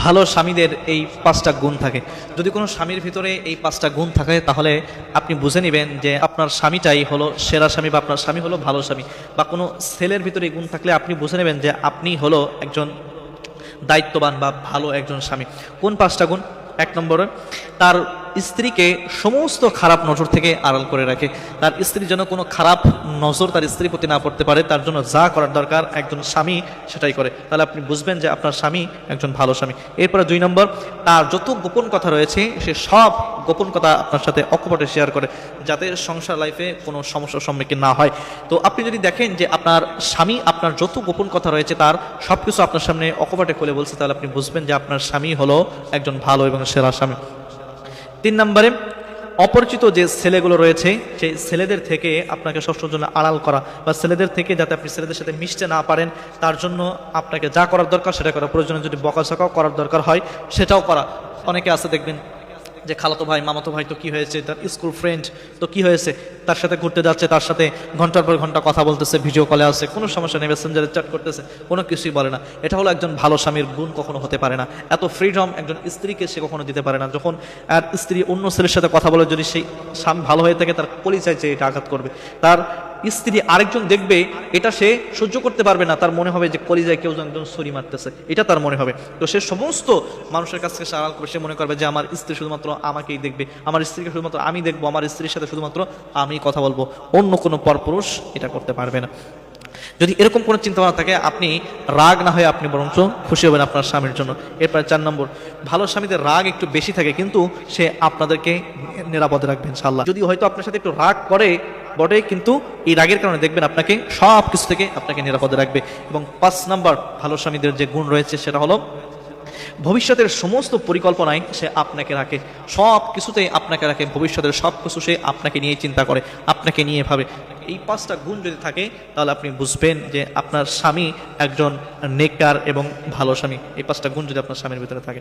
ভালো স্বামীদের এই 5টা গুণ থাকে। যদি কোনো স্বামীর ভিতরে এই 5টা গুণ থাকে তাহলে আপনি বুঝে নেবেন যে আপনার স্বামীটাই হলো সেরা স্বামী বা আপনার স্বামী হলো ভালো স্বামী। বা কোনো ছেলের ভিতরে এই গুণ থাকলে আপনি বুঝে নেবেন যে আপনি হলো একজন দায়িত্ববান বা ভালো একজন স্বামী। কোন 5টা গুণ? 1 নম্বরে তার স্ত্রীকে সমস্ত খারাপ নজর থেকে আড়াল করে রাখে। তার স্ত্রী যেন কোনো খারাপ নজর তার স্ত্রীর প্রতি না পড়তে পারে, তার জন্য যা করার দরকার একজন স্বামী সেটাই করে। তাহলে আপনি বুঝবেন যে আপনার স্বামী একজন ভালো স্বামী। এরপরে 2 নম্বর, তার যত গোপন কথা রয়েছে সে সব গোপন কথা আপনার সাথে অকপটে শেয়ার করে, যাতে সংসার লাইফে কোনো সমস্যার সম্মুখীন না হয়। তো আপনি যদি দেখেন যে আপনার স্বামী আপনার যত গোপন কথা রয়েছে তার সব কিছু আপনার সামনে অকপটে খুলে বলছে, তাহলে আপনি বুঝবেন যে আপনার স্বামী হলো একজন ভালো এবং সেরা স্বামী। 3 নম্বরে, অপরিচিত যে ছেলেগুলো রয়েছে সেই ছেলেদের থেকে আপনাকে সবসময়ের জন্য আড়াল করা, বা ছেলেদের থেকে যাতে আপনি ছেলেদের সাথে মিশতে না পারেন তার জন্য আপনাকে যা করার দরকার সেটা করা, প্রয়োজনে যদি বকাঝকাও করার দরকার হয় সেটাও করা। অনেকে আছে দেখবেন যে খালাতো ভাই মামাতো ভাই তো কি হয়েছে, তার স্কুল ফ্রেন্ড তো কি হয়েছে, তার সাথে ঘুরতে যাচ্ছে, তার সাথে ঘন্টার পর ঘন্টা কথা বলতেছে, ভিডিও কলে আছে, কোনো সমস্যা নেই, মেসেঞ্জারে চ্যাট করতেছে, কোনো কিছুই বলে না। এটা হলো একজন ভালো স্বামীর গুণ কখনো হতে পারে না। এত ফ্রিডম একজন স্ত্রীকে সে কখনো দিতে পারে না। যখন আর স্ত্রী অন্য ছেলের সাথে কথা বলে যদি সেই স্বামী ভালো হয়ে থাকে তার পরিচয় চেয়ে এটা আঘাত করবে, তার স্ত্রী আরেকজন দেখবে এটা সে সহ্য করতে পারবে না, তার মনে হবে যে কলিজায় কেউ একজন ছুরি মারতেছে, এটা তার মনে হবে। তো সে সমস্ত মানুষের কাছ থেকে আড়াল করবে, সে মনে করবে যে আমার স্ত্রী শুধুমাত্র আমাকেই দেখবে, আমার স্ত্রীকে শুধুমাত্র আমি দেখবো, আমার স্ত্রীর সাথে শুধুমাত্র আমি কথা বলবো, অন্য কোনো পরপুরুষ এটা করতে পারবে না। যদি এরকম কোনো চিন্তাভাবনা থাকে আপনি রাগ না হয়ে আপনি বরঞ্চ খুশি হবেন আপনার স্বামীর জন্য। এরপরে 4 নম্বর, ভালো স্বামীদের রাগ একটু বেশি থাকে কিন্তু সে আপনাদেরকে নিরাপদে রাখবে ইনশাআল্লাহ। যদি হয়তো আপনার সাথে একটু রাগ করে বটে, কিন্তু এই রাগের কারণে দেখবেন আপনাকে সব কিছু থেকে আপনাকে নিরাপদে রাখবে। এবং 5 নম্বর ভালো স্বামীদের যে গুণ রয়েছে সেটা হলো ভবিষ্যতের সমস্ত পরিকল্পনায় সে আপনাকে রাখে, সব কিছুতেই আপনাকে রাখে, ভবিষ্যতের সব কিছু সে আপনাকে নিয়ে চিন্তা করে, আপনাকে নিয়ে ভাবে। এই 5টা গুণ যদি থাকে তাহলে আপনি বুঝবেন যে আপনার স্বামী একজন নেককার এবং ভালো স্বামী। এই 5টা গুণ যদি আপনার স্বামীর ভিতরে থাকে।